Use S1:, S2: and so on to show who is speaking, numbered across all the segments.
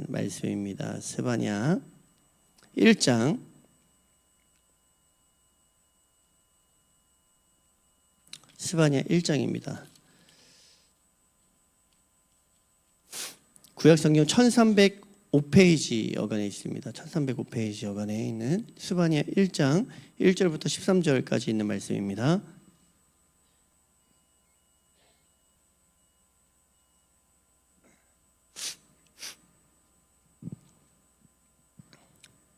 S1: 말씀입니다. 스바냐 1장 1장입니다. 구약성경 1305페이지 여간에 있습니다. 1305페이지 여간에 있는 스바냐 1장 1절부터 13절까지 있는 말씀입니다.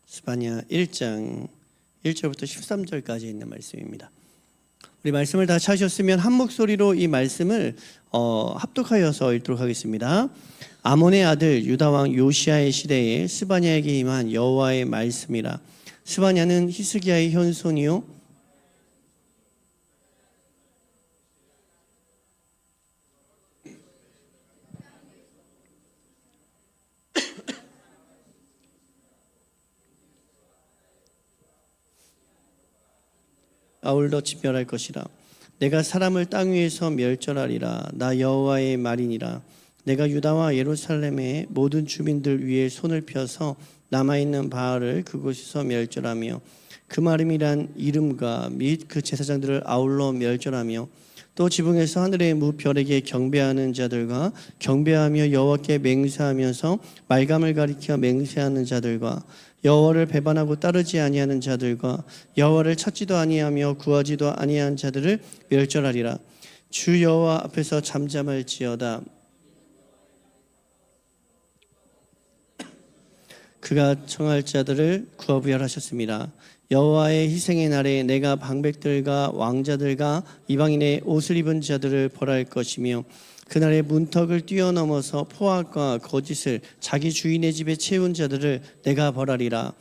S1: 스바냐 1장 1절부터 13절까지 있는 말씀입니다. 우리 말씀을 다 찾으셨으면 한 목소리로 이 말씀을 합독하여서 읽도록 하겠습니다. 아몬의 아들 유다왕 요시아의 시대에 스바냐에게 임한 여호와의 말씀이라. 스바냐는 히스기야의 현손이요 아울러 진멸할 것이라. 내가 사람을 땅 위에서 멸절하리라. 나 여호와의 말이니라. 내가 유다와 예루살렘의 모든 주민들 위에 손을 펴서 남아있는 바알을 그곳에서 멸절하며 그 마름이란 이름과 및 그 제사장들을 아울러 멸절하며 또 지붕에서 하늘의 무별에게 경배하는 자들과 경배하며 여호와께 맹세하면서 말감을 가리켜 맹세하는 자들과 여호와를 배반하고 따르지 아니하는 자들과 여호와를 찾지도 아니하며 구하지도 아니한 자들을 멸절하리라. 주 여호와 앞에서 잠잠할지어다. 그가 청할 자들을 구하부활하셨습니다. 여호와의 희생의 날에 내가 방백들과 왕자들과 이방인의 옷을 입은 자들을 벌할 것이며 그날의 문턱을 뛰어넘어서 포악과 거짓을 자기 주인의 집에 채운 자들을 내가 벌하리라.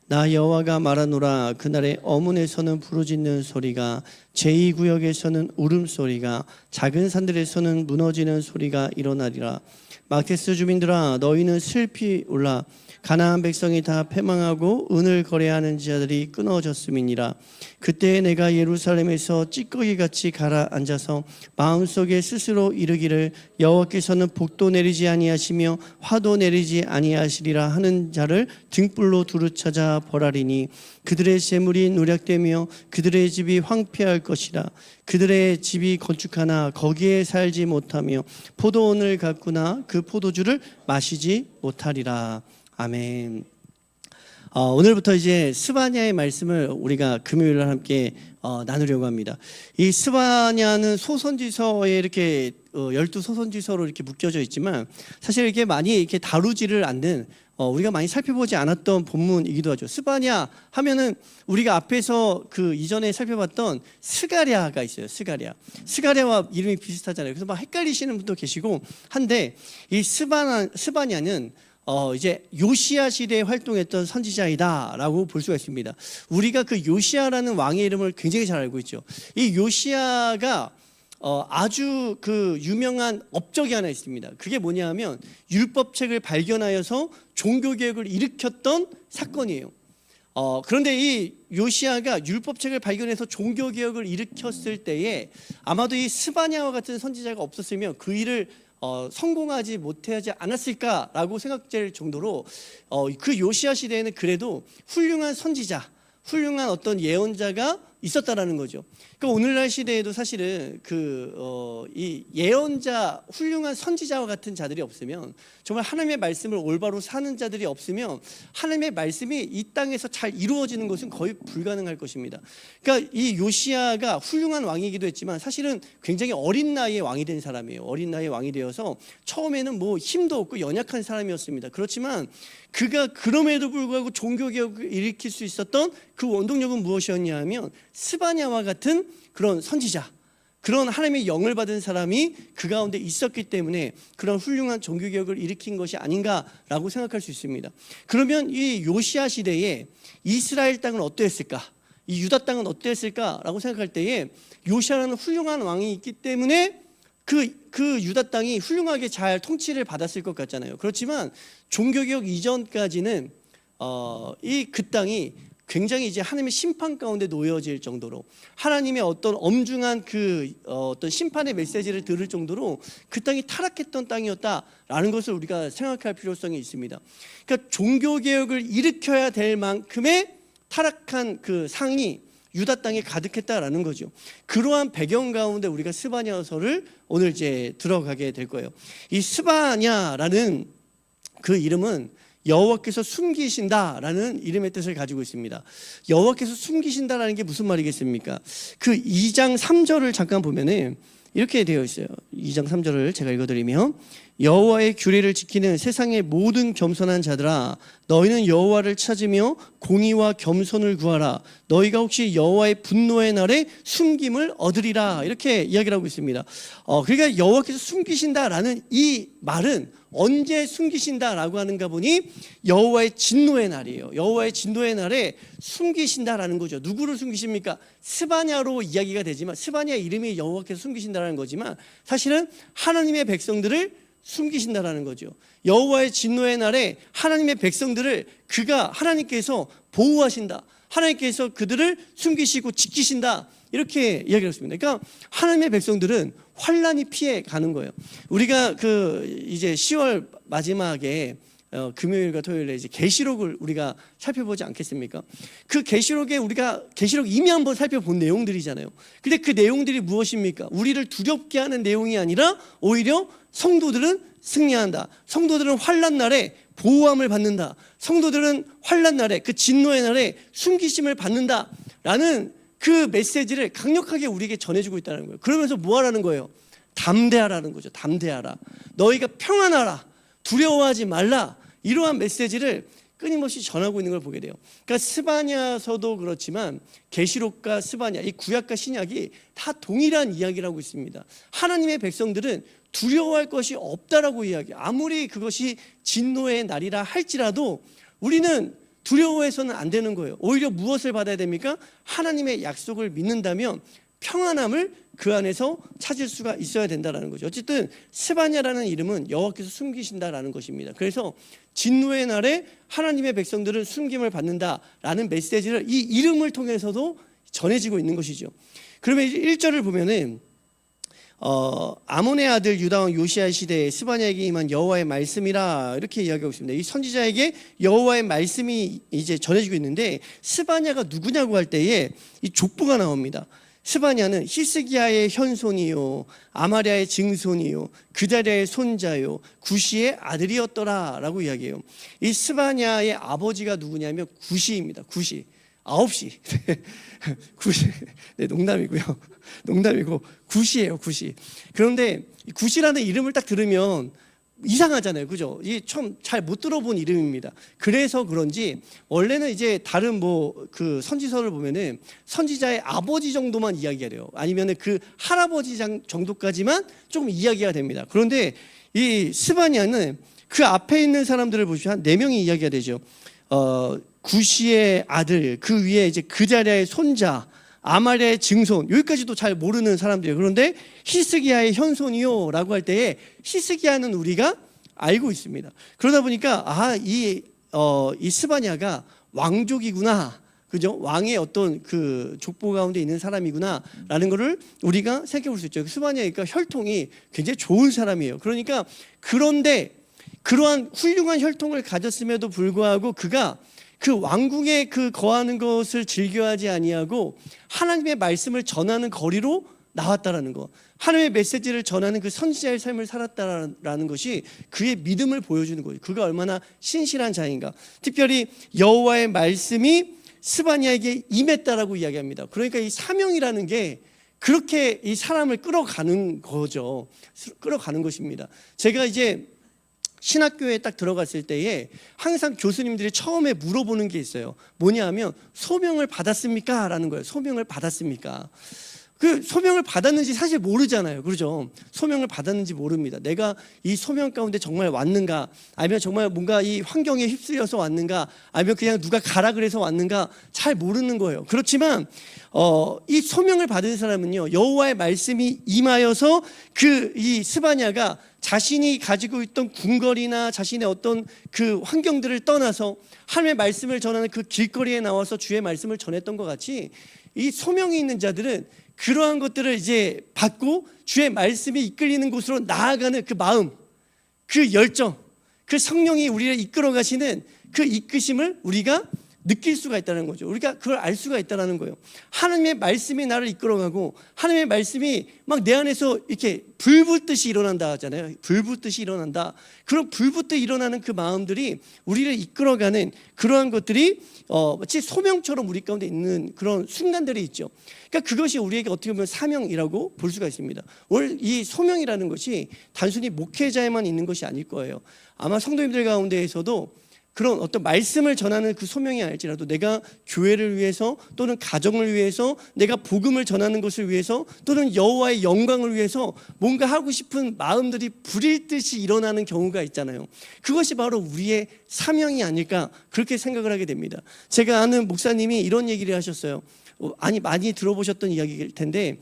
S1: 나 여호와가 말하노라. 그날에 어문에서는 부르짖는 소리가, 제2구역에서는 울음소리가, 작은 산들에서는 무너지는 소리가 일어나리라. 마케스 주민들아, 너희는 슬피 울라. 가나안 백성이 다 패망하고 은을 거래하는 자들이 끊어졌음이니라. 그때 내가 예루살렘에서 찌꺼기같이 가라앉아서 마음속에 스스로 이르기를 여호와께서는 복도 내리지 아니하시며 화도 내리지 아니하시리라 하는 자를 등불로 두루 찾아 벌하리니 그들의 재물이 누락되며 그들의 집이 황폐할 것이라. 그들의 집이 건축하나 거기에 살지 못하며 포도원을 가꾸나 그 포도주를 마시지 못하리라. 아멘. 오늘부터 이제 스바냐의 말씀을 우리가 금요일날 함께 나누려고 합니다. 이 스바냐는 소선지서에 이렇게 12소선지서로 이렇게 묶여져 있지만 사실 이렇게 많이 이렇게 다루지를 않는 우리가 많이 살펴보지 않았던 본문이기도 하죠. 스바냐 하면은 우리가 앞에서 그 이전에 살펴봤던 스가랴가 있어요. 스가랴와 이름이 비슷하잖아요. 그래서 막 헷갈리시는 분도 계시고 한데 이 스바냐는 이제 요시야 시대에 활동했던 선지자이다라고 볼 수가 있습니다. 우리가 그 요시야라는 왕의 이름을 굉장히 잘 알고 있죠. 이 요시야가 아주 그 유명한 업적이 하나 있습니다. 그게 뭐냐하면 율법책을 발견하여서 종교개혁을 일으켰던 사건이에요. 그런데 이 요시야가 율법책을 발견해서 종교개혁을 일으켰을 때에 아마도 이 스바냐와 같은 선지자가 없었으면 그 일을 성공하지 못하지 않았을까라고 생각될 정도로 그 요시야 시대에는 그래도 훌륭한 선지자, 훌륭한 어떤 예언자가 있었다라는 거죠. 그러니까 오늘날 시대에도 사실은 이 예언자, 훌륭한 선지자와 같은 자들이 없으면, 정말 하나님의 말씀을 올바로 사는 자들이 없으면 하나님의 말씀이 이 땅에서 잘 이루어지는 것은 거의 불가능할 것입니다. 그러니까 이 요시야가 훌륭한 왕이기도 했지만 사실은 굉장히 어린 나이에 왕이 된 사람이에요. 어린 나이에 왕이 되어서 처음에는 뭐 힘도 없고 연약한 사람이었습니다. 그렇지만 그가 그럼에도 불구하고 종교개혁을 일으킬 수 있었던 그 원동력은 무엇이었냐 하면 스바냐와 같은 그런 선지자, 그런 하나님의 영을 받은 사람이 그 가운데 있었기 때문에 그런 훌륭한 종교개혁을 일으킨 것이 아닌가라고 생각할 수 있습니다. 그러면 이 요시야 시대에 이스라엘 땅은 어떠했을까? 이 유다 땅은 어떠했을까라고 생각할 때에 요시야라는 훌륭한 왕이 있기 때문에 그 유다 땅이 훌륭하게 잘 통치를 받았을 것 같잖아요. 그렇지만 종교개혁 이전까지는 그 땅이 굉장히 이제 하나님의 심판 가운데 놓여질 정도로 하나님의 어떤 엄중한 어떤 심판의 메시지를 들을 정도로 그 땅이 타락했던 땅이었다라는 것을 우리가 생각할 필요성이 있습니다. 그러니까 종교 개혁을 일으켜야 될 만큼의 타락한 그 상이 유다 땅에 가득했다라는 거죠. 그러한 배경 가운데 우리가 스바냐서를 오늘 이제 들어가게 될 거예요. 이 스바냐라는 그 이름은 여호와께서 숨기신다라는 이름의 뜻을 가지고 있습니다. 여호와께서 숨기신다라는 게 무슨 말이겠습니까? 그 2장 3절을 잠깐 보면은 이렇게 되어 있어요. 2장 3절을 제가 읽어드리면 여호와의 규례를 지키는 세상의 모든 겸손한 자들아 너희는 여호와를 찾으며 공의와 겸손을 구하라. 너희가 혹시 여호와의 분노의 날에 숨김을 얻으리라. 이렇게 이야기를 하고 있습니다. 그러니까 여호와께서 숨기신다라는 이 말은 언제 숨기신다라고 하는가 보니 여호와의 진노의 날이에요. 여호와의 진노의 날에 숨기신다라는 거죠. 누구를 숨기십니까? 스바냐로 이야기가 되지만 스바냐 이름이 여호와께서 숨기신다라는 거지만 사실은 하나님의 백성들을 숨기신다라는 거죠. 여호와의 진노의 날에 하나님의 백성들을 하나님께서 보호하신다. 하나님께서 그들을 숨기시고 지키신다. 이렇게 이야기를 했습니다. 그러니까 하나님의 백성들은 환난이 피해 가는 거예요. 우리가 이제 10월 마지막에 금요일과 토요일에 이제 계시록을 우리가 살펴보지 않겠습니까? 그 계시록에 우리가 계시록 이미 한번 살펴본 내용들이잖아요. 근데 그 내용들이 무엇입니까? 우리를 두렵게 하는 내용이 아니라 오히려 성도들은 승리한다. 성도들은 환난 날에 보호함을 받는다. 성도들은 환난 날에 그 진노의 날에 숨기심을 받는다라는 그 메시지를 강력하게 우리에게 전해주고 있다는 거예요. 그러면서 뭐 하라는 거예요? 담대하라는 거죠. 담대하라. 너희가 평안하라. 두려워하지 말라. 이러한 메시지를 끊임없이 전하고 있는 걸 보게 돼요. 그러니까 스바냐서도 그렇지만 계시록과 스바냐, 이 구약과 신약이 다 동일한 이야기를 하고 있습니다. 하나님의 백성들은 두려워할 것이 없다라고 이야기해요. 아무리 그것이 진노의 날이라 할지라도 우리는 두려워해서는 안 되는 거예요. 오히려 무엇을 받아야 됩니까? 하나님의 약속을 믿는다면 평안함을 그 안에서 찾을 수가 있어야 된다는 거죠. 어쨌든 스바냐라는 이름은 여호와께서 숨기신다라는 것입니다. 그래서 진노의 날에 하나님의 백성들은 숨김을 받는다라는 메시지를 이 이름을 통해서도 전해지고 있는 것이죠. 그러면 1절을 보면은 아몬의 아들 유다왕 요시야 시대에 스바냐에게 임한 여호와의 말씀이라 이렇게 이야기하고 있습니다. 이 선지자에게 여호와의 말씀이 이제 전해지고 있는데 스바냐가 누구냐고 할 때에 이 족보가 나옵니다. 스바냐는 히스기야의 현손이요 아마랴의 증손이요 그다랴의 손자요 구시의 아들이었더라라고 이야기해요. 이 스바냐의 아버지가 누구냐면 구시입니다. 구시 9시 구시 네, 농담이고요. 농담이고 구시예요. 구시. 그런데 구시라는 이름을 딱 들으면 이상하잖아요. 그죠? 이게 좀 잘 못 들어본 이름입니다. 그래서 그런지 원래는 이제 다른 그 선지서를 보면은 선지자의 아버지 정도만 이야기가 돼요. 아니면은 그 할아버지 정도까지만 조금 이야기가 됩니다. 그런데 이 스바냐는 그 앞에 있는 사람들을 보시면 한 4명이 이야기가 되죠. 구시의 아들, 그 위에 이제 그자랴의 손자, 아마랴의 증손, 여기까지도 잘 모르는 사람들이에요. 그런데 히스기야의 현손이요 라고 할 때에 히스기야는 우리가 알고 있습니다. 그러다 보니까 이 스바냐가 왕족이구나, 그죠? 왕의 어떤 그 족보 가운데 있는 사람이구나 라는 거를 우리가 생각해 볼 수 있죠. 스바냐니까 혈통이 굉장히 좋은 사람이에요. 그러니까 그런데 그러한 훌륭한 혈통을 가졌음에도 불구하고 그가 그 왕궁에 거하는 것을 즐겨하지 아니하고 하나님의 말씀을 전하는 거리로 나왔다라는 거, 하나님의 메시지를 전하는 그 선지자의 삶을 살았다라는 것이 그의 믿음을 보여주는 거예요. 그가 얼마나 신실한 자인가. 특별히 여호와의 말씀이 스바냐에게 임했다라고 이야기합니다. 그러니까 이 사명이라는 게 그렇게 이 사람을 끌어가는 거죠. 끌어가는 것입니다. 제가 이제 신학교에 딱 들어갔을 때에 항상 교수님들이 처음에 물어보는 게 있어요. 뭐냐 하면 소명을 받았습니까? 라는 거예요. 소명을 받았습니까? 그 소명을 받았는지 사실 모르잖아요. 그렇죠? 소명을 받았는지 모릅니다. 내가 이 소명 가운데 정말 왔는가, 아니면 정말 뭔가 이 환경에 휩쓸려서 왔는가, 아니면 그냥 누가 가라 그래서 왔는가 잘 모르는 거예요. 그렇지만 이 소명을 받은 사람은요, 여호와의 말씀이 임하여서 이 스바냐가 자신이 가지고 있던 궁궐이나 자신의 어떤 그 환경들을 떠나서 하나님의 말씀을 전하는 그 길거리에 나와서 주의 말씀을 전했던 것 같이, 이 소명이 있는 자들은 그러한 것들을 이제 받고 주의 말씀이 이끌리는 곳으로 나아가는 그 마음, 그 열정, 그 성령이 우리를 이끌어 가시는 그 이끄심을 우리가 느낄 수가 있다는 거죠. 우리가 그걸 알 수가 있다는 거예요. 하나님의 말씀이 나를 이끌어가고 하나님의 말씀이 막 내 안에서 이렇게 불붙듯이 일어난다 하잖아요. 불붙듯이 일어난다. 그런 불붙듯 일어나는 그 마음들이 우리를 이끌어가는 그러한 것들이 마치 소명처럼 우리 가운데 있는 그런 순간들이 있죠. 그러니까 그것이 우리에게 어떻게 보면 사명이라고 볼 수가 있습니다. 오늘 이 소명이라는 것이 단순히 목회자에만 있는 것이 아닐 거예요. 아마 성도님들 가운데에서도 그런 어떤 말씀을 전하는 그 소명이 아닐지라도 내가 교회를 위해서 또는 가정을 위해서 내가 복음을 전하는 것을 위해서 또는 여호와의 영광을 위해서 뭔가 하고 싶은 마음들이 불일 듯이 일어나는 경우가 있잖아요. 그것이 바로 우리의 사명이 아닐까 그렇게 생각을 하게 됩니다. 제가 아는 목사님이 이런 얘기를 하셨어요. 많이 들어보셨던 이야기일 텐데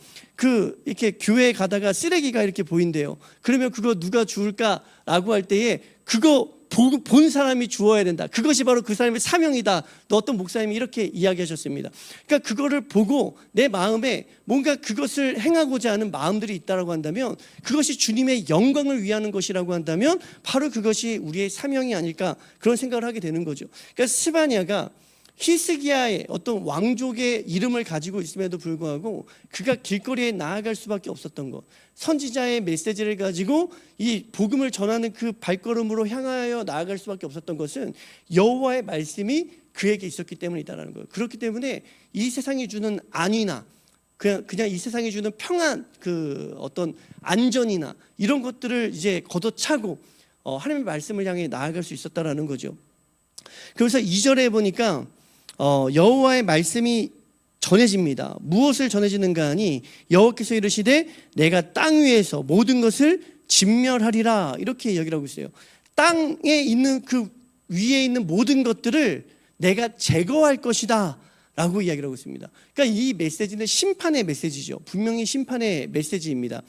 S1: 이렇게 교회에 가다가 쓰레기가 이렇게 보인대요. 그러면 그거 누가 주울까라고 할 때에 그거 본 사람이 주어야 된다. 그것이 바로 그 사람의 사명이다. 어떤 목사님이 이렇게 이야기하셨습니다. 그러니까 그거를 보고 내 마음에 뭔가 그것을 행하고자 하는 마음들이 있다라고 한다면, 그것이 주님의 영광을 위하는 것이라고 한다면 바로 그것이 우리의 사명이 아닐까 그런 생각을 하게 되는 거죠. 그러니까 스바냐가 히스기야의 어떤 왕족의 이름을 가지고 있음에도 불구하고 그가 길거리에 나아갈 수밖에 없었던 것, 선지자의 메시지를 가지고 이 복음을 전하는 그 발걸음으로 향하여 나아갈 수밖에 없었던 것은 여호와의 말씀이 그에게 있었기 때문이다라는 거예요. 그렇기 때문에 이 세상이 주는 안위나 그냥 이 세상이 주는 평안, 그 어떤 안전이나 이런 것들을 이제 걷어차고 하나님의 말씀을 향해 나아갈 수 있었다라는 거죠. 그래서 2절에 보니까 여호와의 말씀이 전해집니다. 무엇을 전해지는가 하니 여호와께서 이르시되 내가 땅 위에서 모든 것을 진멸하리라, 이렇게 이야기를 하고 있어요. 땅에 있는 그 위에 있는 모든 것들을 내가 제거할 것이다 라고 이야기를 하고 있습니다. 그러니까 이 메시지는 심판의 메시지죠. 분명히 심판의 메시지입니다.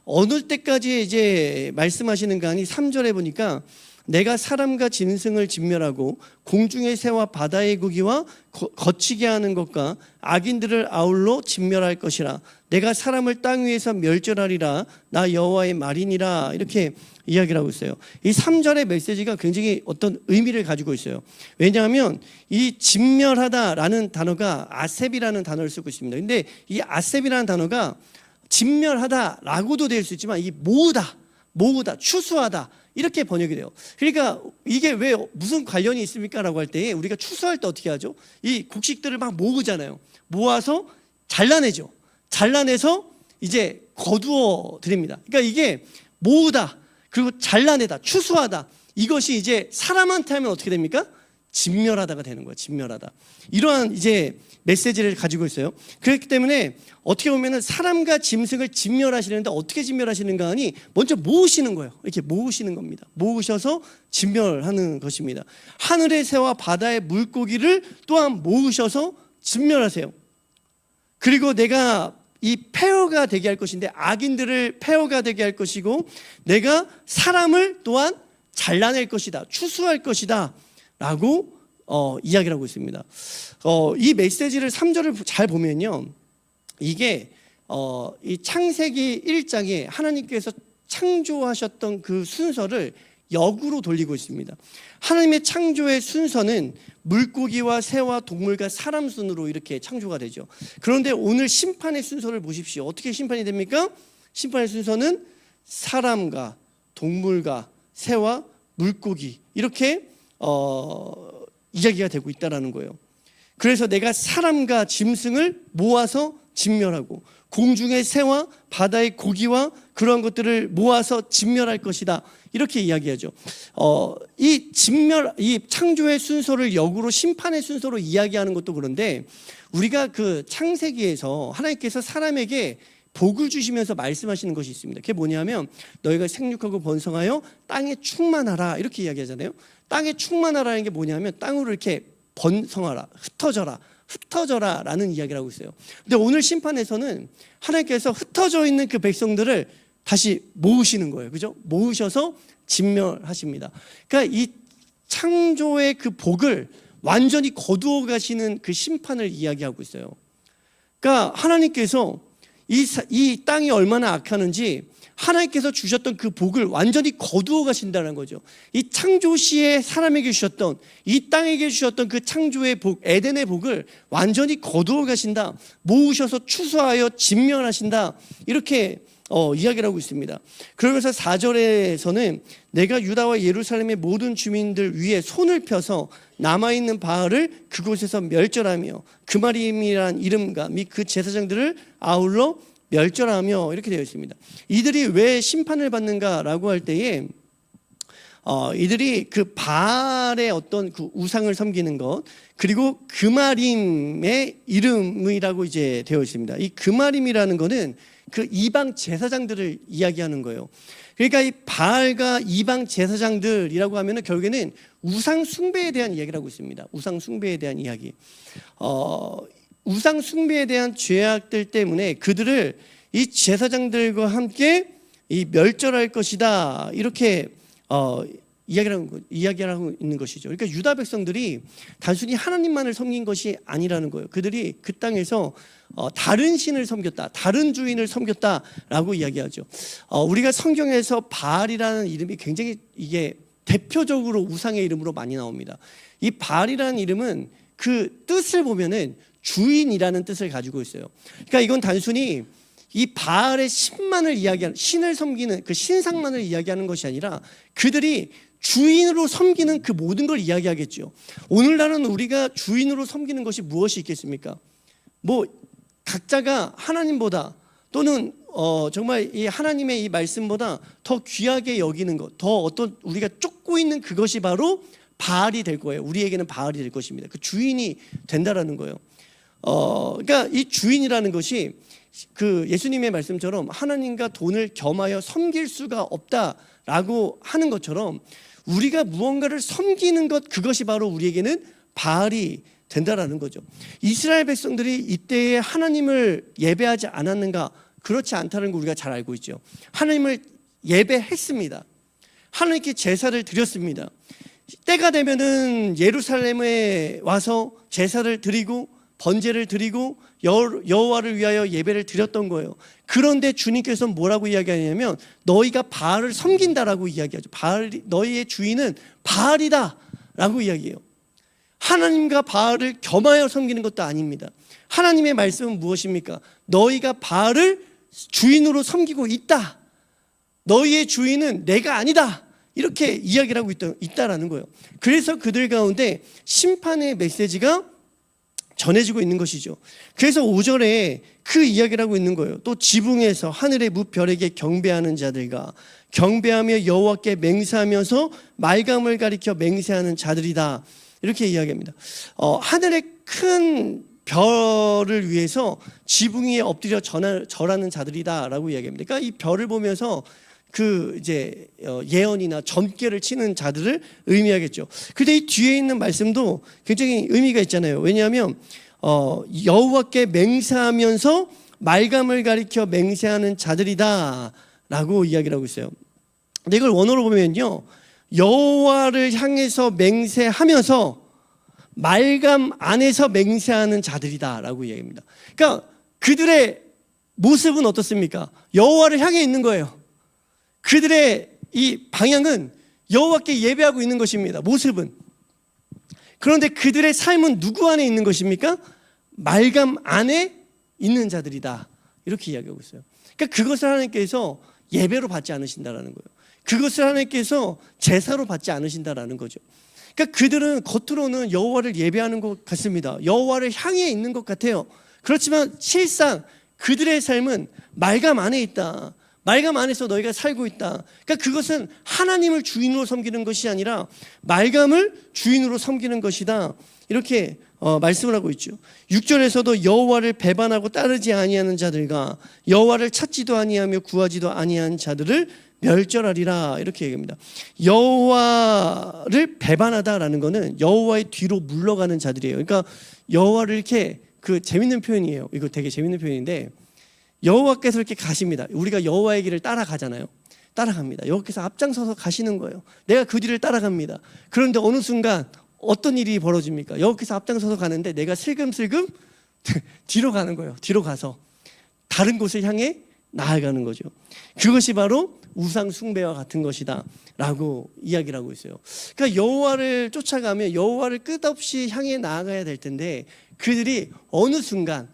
S1: 어느 때까지 이제 말씀하시는가 하니 3절에 보니까 내가 사람과 짐승을 진멸하고 공중의 새와 바다의 고기와 거치게 하는 것과 악인들을 아울러 진멸할 것이라. 내가 사람을 땅 위에서 멸절하리라. 나 여호와의 말이니라. 이렇게 이야기를 하고 있어요. 이 3절의 메시지가 굉장히 어떤 의미를 가지고 있어요. 왜냐하면 이 진멸하다라는 단어가 아셉이라는 단어를 쓰고 있습니다. 근데 이 아셉이라는 단어가 진멸하다라고도 될 수 있지만 이 모으다, 추수하다 이렇게 번역이 돼요. 그러니까 이게 왜 무슨 관련이 있습니까? 라고 할 때 우리가 추수할 때 어떻게 하죠? 이 곡식들을 막 모으잖아요. 모아서 잘라내죠. 잘라내서 이제 거두어 드립니다. 그러니까 이게 모으다, 그리고 잘라내다, 추수하다, 이것이 이제 사람한테 하면 어떻게 됩니까? 진멸하다가 되는 거예요. 진멸하다. 이러한 이제 메시지를 가지고 있어요. 그렇기 때문에 어떻게 보면은 사람과 짐승을 진멸하시는데 어떻게 진멸하시는가 하니 먼저 모으시는 거예요. 이렇게 모으시는 겁니다. 모으셔서 진멸하는 것입니다. 하늘의 새와 바다의 물고기를 또한 모으셔서 진멸하세요. 그리고 내가 이 폐허가 되게 할 것인데 악인들을 폐허가 되게 할 것이고 내가 사람을 또한 잘라낼 것이다, 추수할 것이다 라고 이야기를 하고 있습니다. 이 메시지를 3절을 잘 보면요, 이게 이 창세기 1장에 하나님께서 창조하셨던 그 순서를 역으로 돌리고 있습니다. 하나님의 창조의 순서는 물고기와 새와 동물과 사람 순으로 이렇게 창조가 되죠. 그런데 오늘 심판의 순서를 보십시오. 어떻게 심판이 됩니까? 심판의 순서는 사람과 동물과 새와 물고기, 이렇게 이야기가 되고 있다는 거예요. 그래서 내가 사람과 짐승을 모아서 진멸하고 공중의 새와 바다의 고기와 그러한 것들을 모아서 진멸할 것이다. 이렇게 이야기하죠. 이 창조의 순서를 역으로 심판의 순서로 이야기하는 것도 그런데, 우리가 그 창세기에서 하나님께서 사람에게 복을 주시면서 말씀하시는 것이 있습니다. 그게 뭐냐면 너희가 생육하고 번성하여 땅에 충만하라, 이렇게 이야기하잖아요. 땅에 충만하라는 게 뭐냐면 땅으로 이렇게 번성하라, 흩어져라 라는 이야기를 하고 있어요. 근데 오늘 심판에서는 하나님께서 흩어져 있는 그 백성들을 다시 모으시는 거예요. 그죠? 모으셔서 진멸하십니다. 그러니까 이 창조의 그 복을 완전히 거두어 가시는 그 심판을 이야기하고 있어요. 그러니까 하나님께서 이 땅이 얼마나 악하는지 하나님께서 주셨던 그 복을 완전히 거두어 가신다는 거죠. 이 창조 시에 사람에게 주셨던, 이 땅에게 주셨던 그 창조의 복, 에덴의 복을 완전히 거두어 가신다, 모으셔서 추수하여 진멸하신다, 이렇게 이야기를 하고 있습니다. 그러면서 4절에서는 내가 유다와 예루살렘의 모든 주민들 위에 손을 펴서 남아있는 바알을 그곳에서 멸절하며 그마림이란 이름과 및 그 제사장들을 아울러 멸절하며, 이렇게 되어 있습니다. 이들이 왜 심판을 받는가라고 할 때에 이들이 그 바알의 어떤 그 우상을 섬기는 것, 그리고 그마림의 이름이라고 이제 되어 있습니다. 이 그마림이라는 거는 그 이방 제사장들을 이야기하는 거예요. 그러니까 이 바알과 이방 제사장들이라고 하면은 결국에는 우상 숭배에 대한 이야기를 하고 있습니다. 우상 숭배에 대한 이야기. 우상 숭배에 대한 죄악들 때문에 그들을 이 제사장들과 함께 이 멸절할 것이다, 이렇게 이야기를 하고 있는 것이죠. 그러니까 유다 백성들이 단순히 하나님만을 섬긴 것이 아니라는 거예요. 그들이 그 땅에서 다른 신을 섬겼다, 다른 주인을 섬겼다라고 이야기하죠. 우리가 성경에서 바알이라는 이름이 굉장히 이게 대표적으로 우상의 이름으로 많이 나옵니다. 이 바알이라는 이름은 그 뜻을 보면은 주인이라는 뜻을 가지고 있어요. 그러니까 이건 단순히 이 바알의 신만을 이야기하는, 신을 섬기는 그 신상만을 이야기하는 것이 아니라 그들이 주인으로 섬기는 그 모든 걸 이야기하겠죠. 오늘날은 우리가 주인으로 섬기는 것이 무엇이 있겠습니까? 뭐 각자가 하나님보다, 또는 정말 이 하나님의 이 말씀보다 더 귀하게 여기는 것, 더 어떤 우리가 쫓고 있는 그것이 바로 바알이 될 거예요. 우리에게는 바알이 될 것입니다. 그 주인이 된다라는 거예요. 그러니까 이 주인이라는 것이 그 예수님의 말씀처럼 하나님과 돈을 겸하여 섬길 수가 없다라고 하는 것처럼 우리가 무언가를 섬기는 것, 그것이 바로 우리에게는 바알이 된다라는 거죠. 이스라엘 백성들이 이때에 하나님을 예배하지 않았는가? 그렇지 않다는 걸 우리가 잘 알고 있죠. 하나님을 예배했습니다. 하나님께 제사를 드렸습니다. 때가 되면은 예루살렘에 와서 제사를 드리고 번제를 드리고 여호와를 위하여 예배를 드렸던 거예요. 그런데 주님께서 뭐라고 이야기하냐면 너희가 바알을 섬긴다라고 이야기하죠. 너희의 주인은 바알이다라고 이야기해요. 하나님과 바알을 겸하여 섬기는 것도 아닙니다. 하나님의 말씀은 무엇입니까? 너희가 바알을 주인으로 섬기고 있다. 너희의 주인은 내가 아니다. 이렇게 이야기를 하고 있다라는 거예요. 그래서 그들 가운데 심판의 메시지가 전해지고 있는 것이죠. 그래서 5절에 그 이야기를 하고 있는 거예요. 또 지붕에서 하늘의 무별에게 경배하는 자들과 경배하며 여호와께 맹세하면서 말감을 가리켜 맹세하는 자들이다, 이렇게 이야기합니다. 하늘의 큰 별을 위해서 지붕 위에 엎드려 절하는 자들이다라고 이야기합니다. 그러니까 이 별을 보면서 그 이제 예언이나 점괘를 치는 자들을 의미하겠죠. 근데 이 뒤에 있는 말씀도 굉장히 의미가 있잖아요. 왜냐하면 여호와께 맹세하면서 말감을 가리켜 맹세하는 자들이다라고 이야기를 하고 있어요. 근데 이걸 원어로 보면요, 여호와를 향해서 맹세하면서 말감 안에서 맹세하는 자들이다라고 이야기합니다. 그러니까 그들의 모습은 어떻습니까? 여호와를 향해 있는 거예요. 그들의 이 방향은 여호와께 예배하고 있는 것입니다. 모습은. 그런데 그들의 삶은 누구 안에 있는 것입니까? 말감 안에 있는 자들이다, 이렇게 이야기하고 있어요. 그러니까 그것을 하나님께서 예배로 받지 않으신다라는 거예요. 그것을 하나님께서 제사로 받지 않으신다라는 거죠. 그러니까 그들은 겉으로는 여호와를 예배하는 것 같습니다. 여호와를 향해 있는 것 같아요. 그렇지만 실상 그들의 삶은 말감 안에 있다. 말감 안에서 너희가 살고 있다. 그러니까 그것은 하나님을 주인으로 섬기는 것이 아니라 말감을 주인으로 섬기는 것이다. 이렇게 말씀을 하고 있죠. 6절에서도 여호와를 배반하고 따르지 아니하는 자들과 여호와를 찾지도 아니하며 구하지도 아니한 자들을 멸절하리라, 이렇게 얘기합니다. 여호와를 배반하다라는 것은 여호와의 뒤로 물러가는 자들이에요. 그러니까 여호와를 이렇게, 재밌는 표현이에요. 이거 되게 재밌는 표현인데, 여호와께서 이렇게 가십니다. 우리가 여호와의 길을 따라가잖아요. 따라갑니다. 여호와께서 앞장서서 가시는 거예요. 내가 그 뒤를 따라갑니다. 그런데 어느 순간 어떤 일이 벌어집니까? 여호와께서 앞장서서 가는데 내가 슬금슬금 뒤로 가는 거예요. 뒤로 가서 다른 곳을 향해 나아가는 거죠. 그것이 바로 우상 숭배와 같은 것이다 라고 이야기를 하고 있어요. 그러니까 여호와를 쫓아가면 여호와를 끝없이 향해 나아가야 될 텐데, 그들이 어느 순간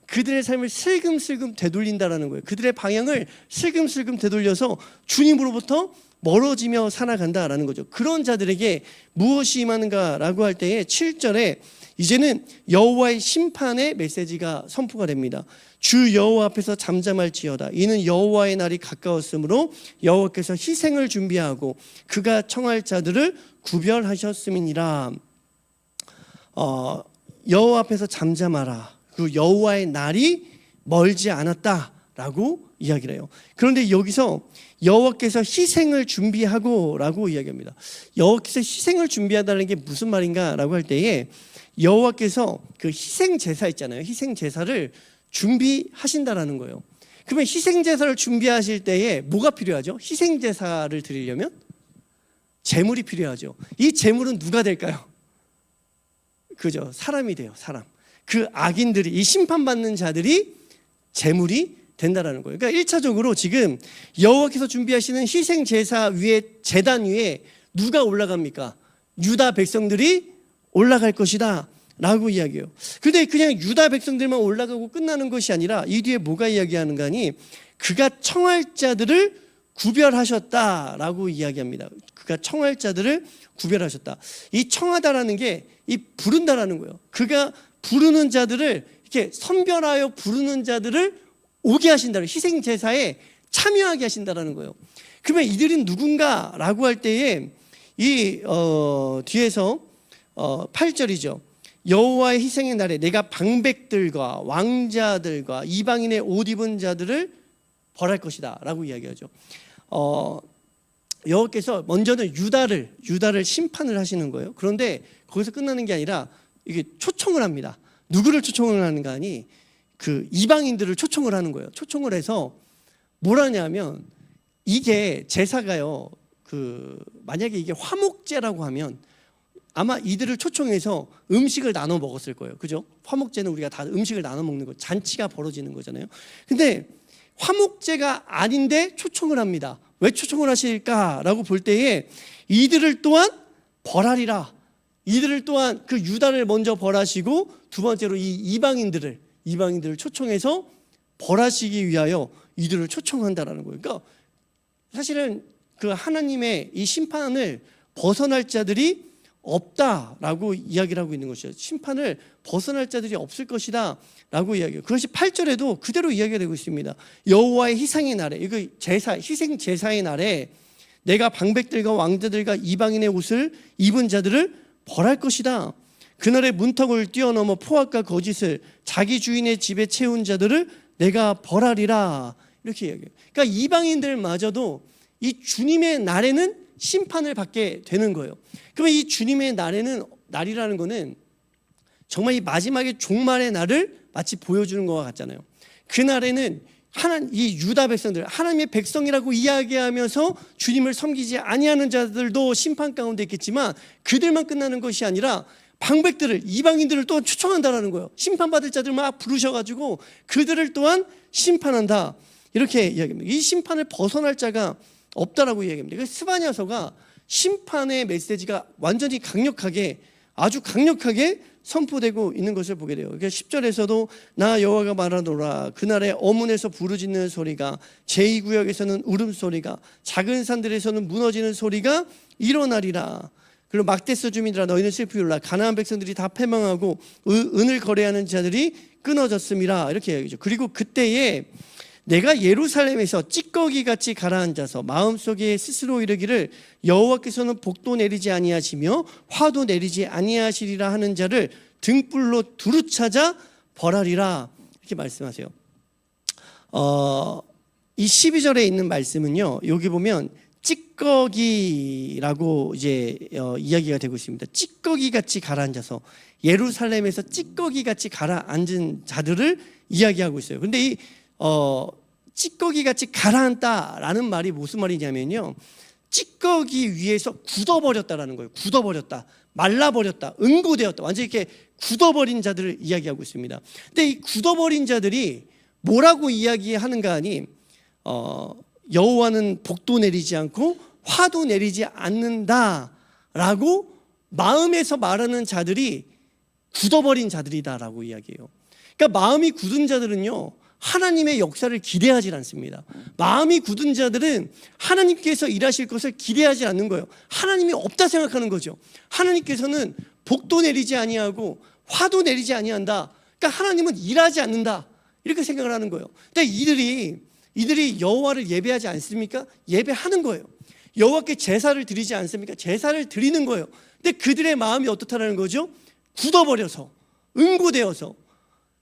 S1: 그들의 삶을 슬금슬금 되돌린다라는 거예요. 그들의 방향을 슬금슬금 되돌려서 주님으로부터 멀어지며 살아간다라는 거죠. 그런 자들에게 무엇이 임하는가라고 할 때에 7절에 이제는 여호와의 심판의 메시지가 선포가 됩니다. 주 여호와 앞에서 잠잠할지어다. 이는 여호와의 날이 가까웠으므로 여호와께서 희생을 준비하고 그가 청할 자들을 구별하셨음이니라. 여호와 앞에서 잠잠하라. 그 여호와의 날이 멀지 않았다라고 이야기를 해요. 그런데 여기서 여호와께서 희생을 준비하고라고 이야기합니다. 여호와께서 희생을 준비하다는 게 무슨 말인가라고 할 때에, 여호와께서 그 희생 제사 있잖아요. 희생 제사를 준비하신다라는 거예요. 그러면 희생 제사를 준비하실 때에 뭐가 필요하죠? 희생 제사를 드리려면 제물이 필요하죠. 이 제물은 누가 될까요? 그죠? 사람이 돼요. 사람. 그 악인들이, 이 심판받는 자들이 제물이 된다라는 거예요. 그러니까 1차적으로 지금 여호와께서 준비하시는 희생 제사 위에, 제단 위에 누가 올라갑니까? 유다 백성들이 올라갈 것이다 라고 이야기해요. 그런데 그냥 유다 백성들만 올라가고 끝나는 것이 아니라 이 뒤에 뭐가 이야기하는가 하니, 그가 청할 자들을 구별하셨다라고 이야기합니다. 그가 청할 자들을 구별하셨다. 이 청하다라는 게 이 부른다라는 거예요. 그가 부르는 자들을, 이렇게 선별하여 부르는 자들을 오게 하신다. 희생 제사에 참여하게 하신다라는 거예요. 그러면 이들은 누군가라고 할 때에 이 뒤에서 8절이죠. 여호와의 희생의 날에 내가 방백들과 왕자들과 이방인의 옷 입은 자들을 벌할 것이다 라고 이야기하죠. 여호와께서 먼저는 유다를 심판을 하시는 거예요. 그런데 거기서 끝나는 게 아니라 이게 초청을 합니다. 누구를 초청을 하는가 하니, 그 이방인들을 초청을 하는 거예요. 초청을 해서 뭘 하냐면, 이게 제사가요, 만약에 이게 화목제라고 하면 아마 이들을 초청해서 음식을 나눠 먹었을 거예요. 그죠? 화목제는 우리가 다 음식을 나눠 먹는 거, 잔치가 벌어지는 거잖아요. 근데 화목제가 아닌데 초청을 합니다. 왜 초청을 하실까라고 볼 때에, 이들을 또한 벌하리라. 이들을 또한, 그 유다를 먼저 벌하시고 두 번째로 이 이방인들을 초청해서 벌하시기 위하여 이들을 초청한다라는 거예요. 그러니까 사실은 그 하나님의 이 심판을 벗어날 자들이 없다라고 이야기를 하고 있는 것이죠. 심판을 벗어날 자들이 없을 것이다 라고 이야기해요. 그것이 8절에도 그대로 이야기가 되고 있습니다. 여호와의 희생의 날에, 이거 희생 제사의 날에 내가 방백들과 왕자들과 이방인의 옷을 입은 자들을 벌할 것이다. 그날의 문턱을 뛰어넘어 포악과 거짓을 자기 주인의 집에 채운 자들을 내가 벌하리라, 이렇게 이야기해요. 그러니까 이방인들마저도 이 주님의 날에는 심판을 받게 되는 거예요. 그러면 이 주님의 날이라는 거는 정말 이 마지막에 종말의 날을 마치 보여주는 것과 같잖아요. 그날에는 이 유다 백성들, 하나님의 백성이라고 이야기하면서 주님을 섬기지 아니하는 자들도 심판 가운데 있겠지만, 그들만 끝나는 것이 아니라 방백들을, 이방인들을 또한 초청한다라는 거예요. 심판받을 자들 막 부르셔가지고 그들을 또한 심판한다, 이렇게 이야기합니다. 이 심판을 벗어날 자가 없다라고 이야기합니다. 스바냐서가 심판의 메시지가 완전히 아주 강력하게 선포되고 있는 것을 보게 돼요. 그러니까 10절에서도 나 여호와가 말하노라. 그날에 어문에서 부르짖는 소리가, 제2구역에서는 울음소리가, 작은 산들에서는 무너지는 소리가 일어나리라. 그리고 막대서 주민들아 너희는 슬피 울라. 가나안 백성들이 다 패망하고 은을 거래하는 자들이 끊어졌음이라. 이렇게 얘기죠. 그리고 그때에 내가 예루살렘에서 찌꺼기같이 가라앉아서 마음속에 스스로 이르기를 여호와께서는 복도 내리지 아니하시며 화도 내리지 아니하시리라 하는 자를 등불로 두루 찾아 벌하리라. 이렇게 말씀하세요. 이 12절에 있는 말씀은요, 여기 보면 찌꺼기라고 이제 이야기가 되고 있습니다. 찌꺼기같이 가라앉아서, 예루살렘에서 찌꺼기같이 가라앉은 자들을 이야기하고 있어요. 그런데 이 찌꺼기같이 가라앉다라는 말이 무슨 말이냐면요, 찌꺼기 위에서 굳어버렸다라는 거예요. 굳어버렸다, 말라버렸다, 응고되었다, 완전히 이렇게 굳어버린 자들을 이야기하고 있습니다. 근데 이 굳어버린 자들이 뭐라고 이야기하는가 하니, 여호와는 복도 내리지 않고 화도 내리지 않는다라고 마음에서 말하는 자들이 굳어버린 자들이다라고 이야기해요. 그러니까 마음이 굳은 자들은요, 하나님의 역사를 기대하지 않습니다. 마음이 굳은 자들은 하나님께서 일하실 것을 기대하지 않는 거예요. 하나님이 없다 생각하는 거죠. 하나님께서는 복도 내리지 아니하고 화도 내리지 아니한다. 그러니까 하나님은 일하지 않는다, 이렇게 생각을 하는 거예요. 근데 이들이 여호와를 예배하지 않습니까? 예배하는 거예요. 여호와께 제사를 드리지 않습니까? 제사를 드리는 거예요. 근데 그들의 마음이 어떻다라는 거죠? 굳어버려서, 응고되어서,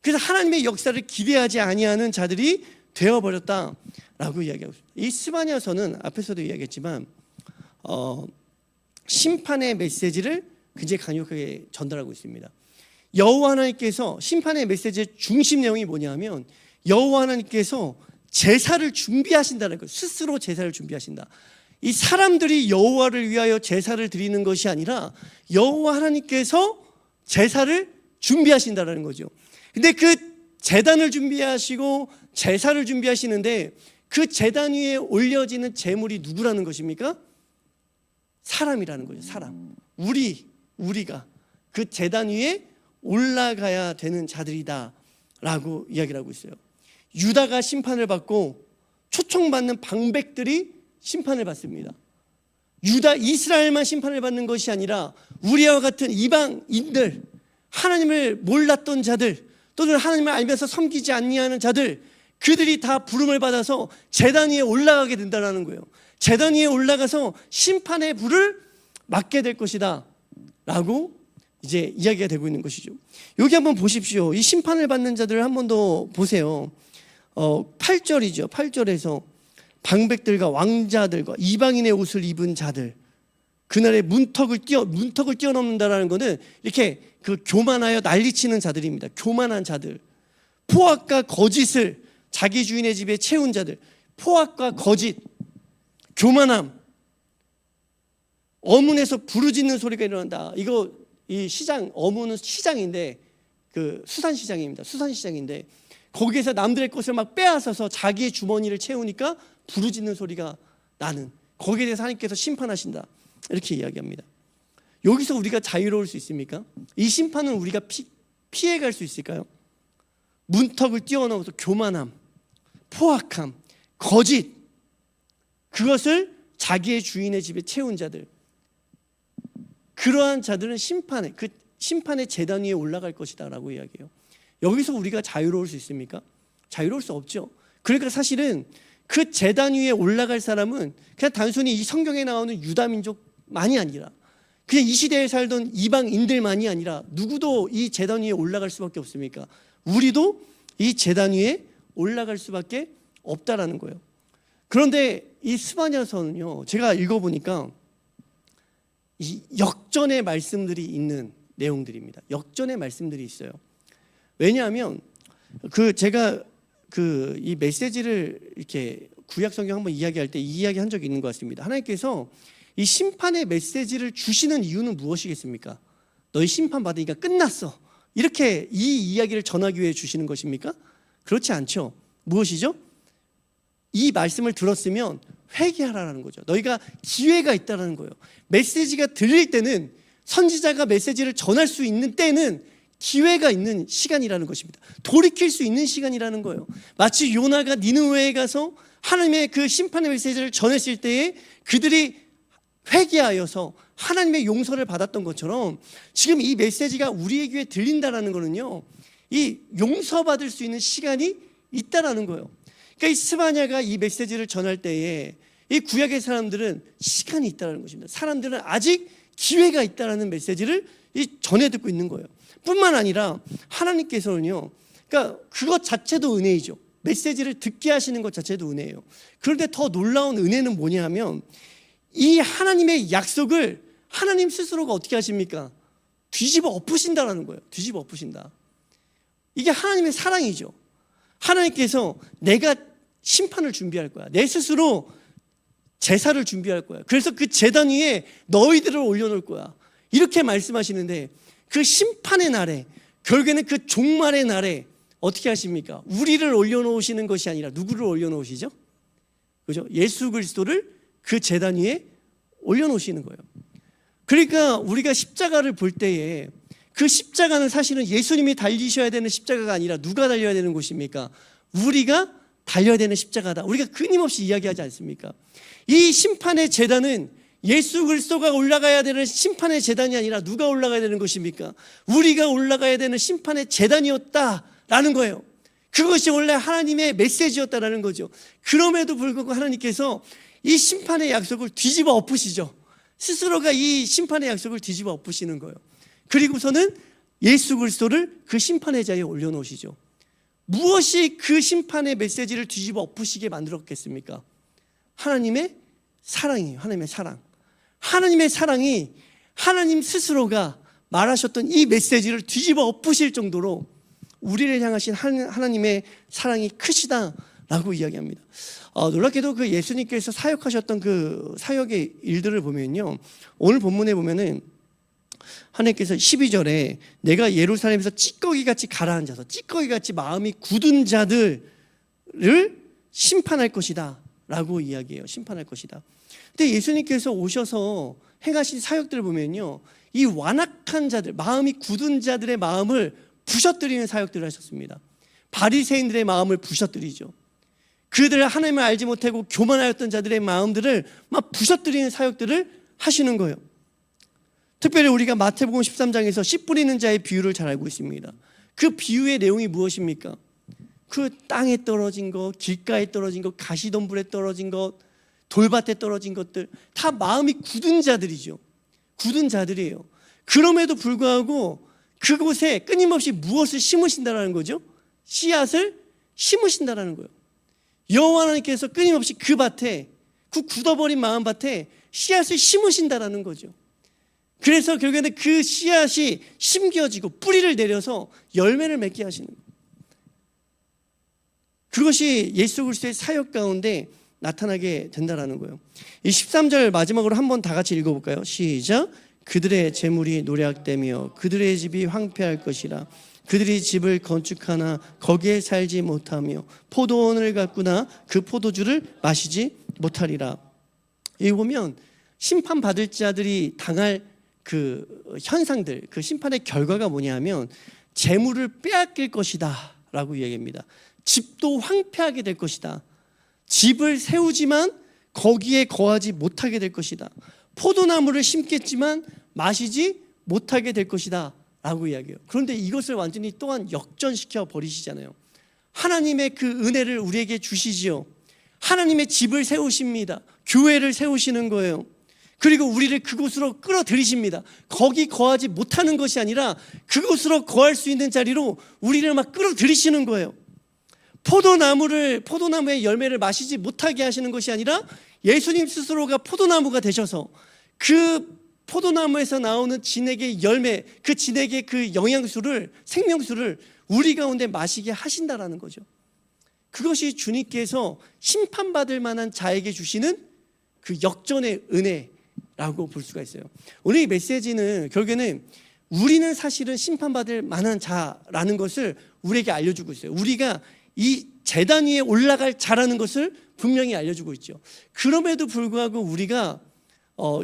S1: 그래서 하나님의 역사를 기대하지 아니하는 자들이 되어버렸다라고 이야기하고 있습니다. 이 스바냐서는 앞에서도 이야기했지만 심판의 메시지를 굉장히 강력하게 전달하고 있습니다. 여호와 하나님께서 심판의 메시지의 중심 내용이 뭐냐면, 여호와 하나님께서 제사를 준비하신다는 거예요. 스스로 제사를 준비하신다. 이 사람들이 여호와를 위하여 제사를 드리는 것이 아니라 여호와 하나님께서 제사를 준비하신다는 거죠. 근데 그 제단을 준비하시고 제사를 준비하시는데 그 제단 위에 올려지는 제물이 누구라는 것입니까? 사람이라는 거죠. 사람. 우리가 그 제단 위에 올라가야 되는 자들이다 라고 이야기를 하고 있어요. 유다가 심판을 받고 초청받는 방백들이 심판을 받습니다. 이스라엘만 심판을 받는 것이 아니라 우리와 같은 이방인들, 하나님을 몰랐던 자들, 또는 하나님을 알면서 섬기지 아니하는 자들, 그들이 다 부름을 받아서 제단 위에 올라가게 된다는 거예요. 제단 위에 올라가서 심판의 불을 맞게 될 것이다 라고 이제 이야기가 되고 있는 것이죠. 여기 한번 보십시오. 이 심판을 받는 자들을 한 번 더 보세요. 8절이죠. 8절에서 방백들과 왕자들과 이방인의 옷을 입은 자들, 그날의 문턱을 뛰어넘는다라는 것은 이렇게 그 교만하여 난리치는 자들입니다. 교만한 자들, 포악과 거짓을 자기 주인의 집에 채운 자들, 포악과 거짓, 교만함, 어문에서 부르짖는 소리가 일어난다. 이 시장, 어문은 시장인데 그 수산시장입니다. 수산시장인데 거기에서 남들의 것을 막 빼앗아서 자기의 주머니를 채우니까 부르짖는 소리가 나는, 거기에 대해서 하나님께서 심판하신다, 이렇게 이야기합니다. 여기서 우리가 자유로울 수 있습니까? 이 심판은 우리가 피해갈 수 있을까요? 문턱을 뛰어넘어서 교만함, 포악함, 거짓, 그것을 자기의 주인의 집에 채운 자들, 그러한 자들은 심판의 제단 위에 올라갈 것이다 라고 이야기해요. 여기서 우리가 자유로울 수 있습니까? 자유로울 수 없죠. 그러니까 사실은 그 제단 위에 올라갈 사람은 그냥 단순히 이 성경에 나오는 유다민족만이 아니라 그냥 이 시대에 살던 이방인들만이 아니라 누구도 이 제단 위에 올라갈 수밖에 없습니까? 우리도 이 제단 위에 올라갈 수밖에 없다라는 거예요. 그런데 이 스바냐서는요, 제가 읽어보니까 이 역전의 말씀들이 있는 내용들입니다. 역전의 말씀들이 있어요. 왜냐하면 제가 이 메시지를 이렇게 구약 성경 한번 이야기할 때 이 이야기 한 적이 있는 것 같습니다. 하나님께서 이 심판의 메시지를 주시는 이유는 무엇이겠습니까? 너희 심판 받으니까 끝났어, 이렇게 이 이야기를 전하기 위해 주시는 것입니까? 그렇지 않죠. 무엇이죠? 이 말씀을 들었으면 회개하라는 거죠. 너희가 기회가 있다는 거예요. 메시지가 들릴 때는, 선지자가 메시지를 전할 수 있는 때는 기회가 있는 시간이라는 것입니다. 돌이킬 수 있는 시간이라는 거예요. 마치 요나가 니느웨에 가서 하나님의 그 심판의 메시지를 전했을 때에 그들이 회개하여서 하나님의 용서를 받았던 것처럼 지금 이 메시지가 우리의 귀에 들린다라는 거는요, 이 용서받을 수 있는 시간이 있다라는 거예요. 그러니까 이 스바냐가 이 메시지를 전할 때에 이 구약의 사람들은 시간이 있다는 것입니다. 사람들은 아직 기회가 있다는 메시지를 전해 듣고 있는 거예요. 뿐만 아니라 하나님께서는요, 그러니까 그것 자체도 은혜이죠. 메시지를 듣게 하시는 것 자체도 은혜예요. 그런데 더 놀라운 은혜는 뭐냐 하면 이 하나님의 약속을 하나님 스스로가 어떻게 하십니까? 뒤집어 엎으신다라는 거예요. 뒤집어 엎으신다. 이게 하나님의 사랑이죠. 하나님께서 내가 심판을 준비할 거야. 내 스스로 제사를 준비할 거야. 그래서 그 제단 위에 너희들을 올려놓을 거야. 이렇게 말씀하시는데 그 심판의 날에, 결국에는 그 종말의 날에 어떻게 하십니까? 우리를 올려놓으시는 것이 아니라 누구를 올려놓으시죠? 그죠? 예수 그리스도를 그 제단 위에 올려놓으시는 거예요. 그러니까 우리가 십자가를 볼 때에 그 십자가는 사실은 예수님이 달리셔야 되는 십자가가 아니라 누가 달려야 되는 것입니까? 우리가 달려야 되는 십자가다. 우리가 끊임없이 이야기하지 않습니까? 이 심판의 제단은 예수 그리스도가 올라가야 되는 심판의 제단이 아니라 누가 올라가야 되는 것입니까? 우리가 올라가야 되는 심판의 제단이었다라는 거예요. 그것이 원래 하나님의 메시지였다라는 거죠. 그럼에도 불구하고 하나님께서 이 심판의 약속을 뒤집어 엎으시죠. 스스로가 이 심판의 약속을 뒤집어 엎으시는 거예요. 그리고서는 예수 그리스도를 그 심판의 자리에 올려놓으시죠. 무엇이 그 심판의 메시지를 뒤집어 엎으시게 만들었겠습니까? 하나님의 사랑이에요. 하나님의 사랑. 하나님의 사랑이 하나님 스스로가 말하셨던 이 메시지를 뒤집어 엎으실 정도로 우리를 향하신 하나님의 사랑이 크시다라고 이야기합니다. 놀랍게도 그 예수님께서 사역하셨던 그 사역의 일들을 보면요, 오늘 본문에 보면은 하나님께서 12절에 내가 예루살렘에서 찌꺼기같이 가라앉아서 찌꺼기같이 마음이 굳은 자들을 심판할 것이다 라고 이야기해요. 심판할 것이다. 근데 예수님께서 오셔서 행하신 사역들을 보면요, 이 완악한 자들, 마음이 굳은 자들의 마음을 부셔뜨리는 사역들을 하셨습니다. 바리새인들의 마음을 부셔뜨리죠. 그들을 하나님을 알지 못하고 교만하였던 자들의 마음들을 막 부셔뜨리는 사역들을 하시는 거예요. 특별히 우리가 마태복음 13장에서 씨 뿌리는 자의 비유를 잘 알고 있습니다. 그 비유의 내용이 무엇입니까? 그 땅에 떨어진 것, 길가에 떨어진 것, 가시덤불에 떨어진 것, 돌밭에 떨어진 것들 다 마음이 굳은 자들이죠. 굳은 자들이에요. 그럼에도 불구하고 그곳에 끊임없이 무엇을 심으신다라는 거죠? 씨앗을 심으신다라는 거예요. 여호와 하나님께서 끊임없이 그 밭에, 그 굳어버린 마음밭에 씨앗을 심으신다라는 거죠. 그래서 결국에는 그 씨앗이 심겨지고 뿌리를 내려서 열매를 맺게 하시는 거예요. 그것이 예수 그리스도의 사역 가운데 나타나게 된다라는 거예요. 이 13절 마지막으로 한번 다 같이 읽어볼까요? 시작. 그들의 재물이 노략되며 그들의 집이 황폐할 것이라. 그들이 집을 건축하나 거기에 살지 못하며 포도원을 가꾸나 그 포도주를 마시지 못하리라. 여기 보면 심판받을 자들이 당할 그 현상들, 그 심판의 결과가 뭐냐면 재물을 빼앗길 것이다 라고 이야기합니다. 집도 황폐하게 될 것이다. 집을 세우지만 거기에 거하지 못하게 될 것이다. 포도나무를 심겠지만 마시지 못하게 될 것이다 라고 이야기해요. 그런데 이것을 완전히 또한 역전시켜 버리시잖아요. 하나님의 그 은혜를 우리에게 주시지요. 하나님의 집을 세우십니다. 교회를 세우시는 거예요. 그리고 우리를 그곳으로 끌어들이십니다. 거기 거하지 못하는 것이 아니라 그곳으로 거할 수 있는 자리로 우리를 막 끌어들이시는 거예요. 포도나무의 열매를 마시지 못하게 하시는 것이 아니라 예수님 스스로가 포도나무가 되셔서 그 포도나무에서 나오는 진액의 열매, 그 진액의 그 영양수를, 생명수를 우리 가운데 마시게 하신다라는 거죠. 그것이 주님께서 심판받을 만한 자에게 주시는 그 역전의 은혜라고 볼 수가 있어요. 오늘 이 메시지는 결국에는 우리는 사실은 심판받을 만한 자라는 것을 우리에게 알려주고 있어요. 우리가 이 제단 위에 올라갈 자라는 것을 분명히 알려주고 있죠. 그럼에도 불구하고 우리가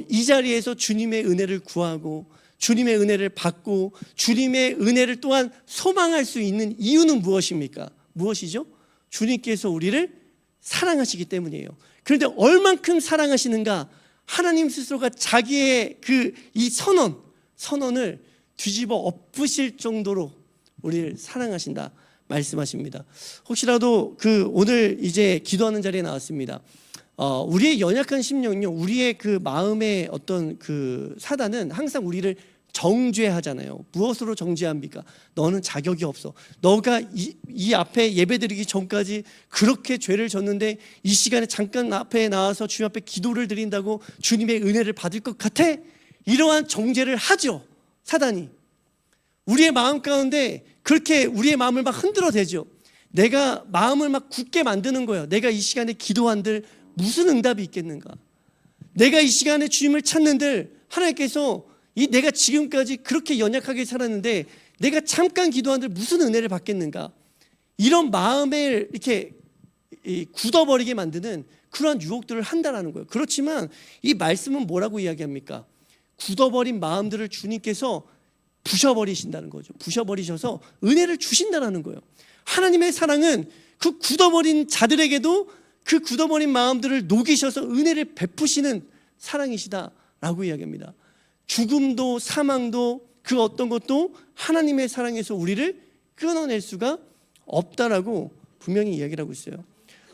S1: 이 자리에서 주님의 은혜를 구하고 주님의 은혜를 받고 주님의 은혜를 또한 소망할 수 있는 이유는 무엇입니까? 무엇이죠? 주님께서 우리를 사랑하시기 때문이에요. 그런데 얼만큼 사랑하시는가? 하나님 스스로가 자기의 이 선언을 뒤집어 엎으실 정도로 우리를 사랑하신다 말씀하십니다. 혹시라도 오늘 이제 기도하는 자리에 나왔습니다. 우리의 연약한 심령은요, 우리의 마음의 어떤 사단은 항상 우리를 정죄하잖아요. 무엇으로 정죄합니까? 너는 자격이 없어. 너가 이 앞에 예배드리기 전까지 그렇게 죄를 졌는데 이 시간에 잠깐 앞에 나와서 주님 앞에 기도를 드린다고 주님의 은혜를 받을 것 같아? 이러한 정죄를 하죠, 사단이. 우리의 마음 가운데 그렇게 우리의 마음을 막 흔들어대죠. 내가 마음을 막 굳게 만드는 거예요. 내가 이 시간에 기도한들 무슨 응답이 있겠는가? 내가 이 시간에 주님을 찾는들 하나님께서 내가 지금까지 그렇게 연약하게 살았는데 내가 잠깐 기도한들 무슨 은혜를 받겠는가? 이런 마음을 이렇게 굳어버리게 만드는 그러한 유혹들을 한다라는 거예요. 그렇지만 이 말씀은 뭐라고 이야기합니까? 굳어버린 마음들을 주님께서 부셔버리신다는 거죠. 부셔버리셔서 은혜를 주신다는 거예요. 하나님의 사랑은 그 굳어버린 자들에게도 그 굳어버린 마음들을 녹이셔서 은혜를 베푸시는 사랑이시다라고 이야기합니다. 죽음도 사망도 그 어떤 것도 하나님의 사랑에서 우리를 끊어낼 수가 없다라고 분명히 이야기를 하고 있어요.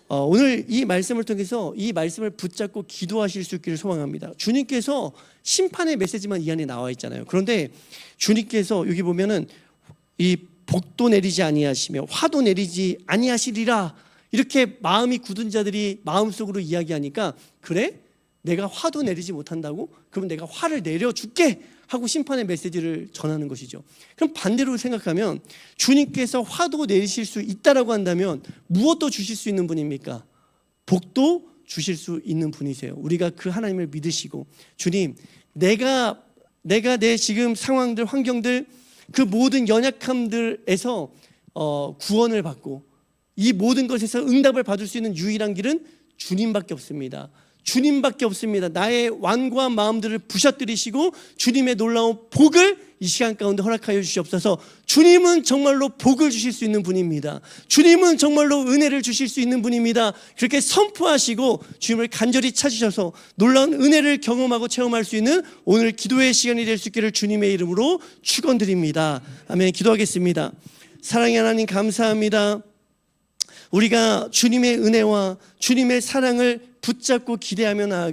S1: 오늘 이 말씀을 통해서 이 말씀을 붙잡고 기도하실 수 있기를 소망합니다. 주님께서 심판의 메시지만 이 안에 나와 있잖아요. 그런데 주님께서 여기 보면은 이 복도 내리지 아니하시며 화도 내리지 아니하시리라, 이렇게 마음이 굳은 자들이 마음속으로 이야기하니까, 그래? 내가 화도 내리지 못한다고? 그럼 내가 화를 내려줄게 하고 심판의 메시지를 전하는 것이죠. 그럼 반대로 생각하면 주님께서 화도 내리실 수 있다라고 한다면 무엇도 주실 수 있는 분입니까? 복도 주실 수 있는 분이세요. 우리가 그 하나님을 믿으시고, 주님, 내가 내 지금 상황들, 환경들, 그 모든 연약함들에서 구원을 받고 이 모든 것에서 응답을 받을 수 있는 유일한 길은 주님밖에 없습니다. 주님밖에 없습니다. 나의 완고한 마음들을 부셔뜨리시고 주님의 놀라운 복을 이 시간 가운데 허락하여 주시옵소서. 주님은 정말로 복을 주실 수 있는 분입니다. 주님은 정말로 은혜를 주실 수 있는 분입니다. 그렇게 선포하시고 주님을 간절히 찾으셔서 놀라운 은혜를 경험하고 체험할 수 있는 오늘 기도의 시간이 될 수 있기를 주님의 이름으로 축원드립니다. 아멘. 기도하겠습니다. 사랑의 하나님, 감사합니다. 우리가 주님의 은혜와 주님의 사랑을 붙잡고 기대하며 나아가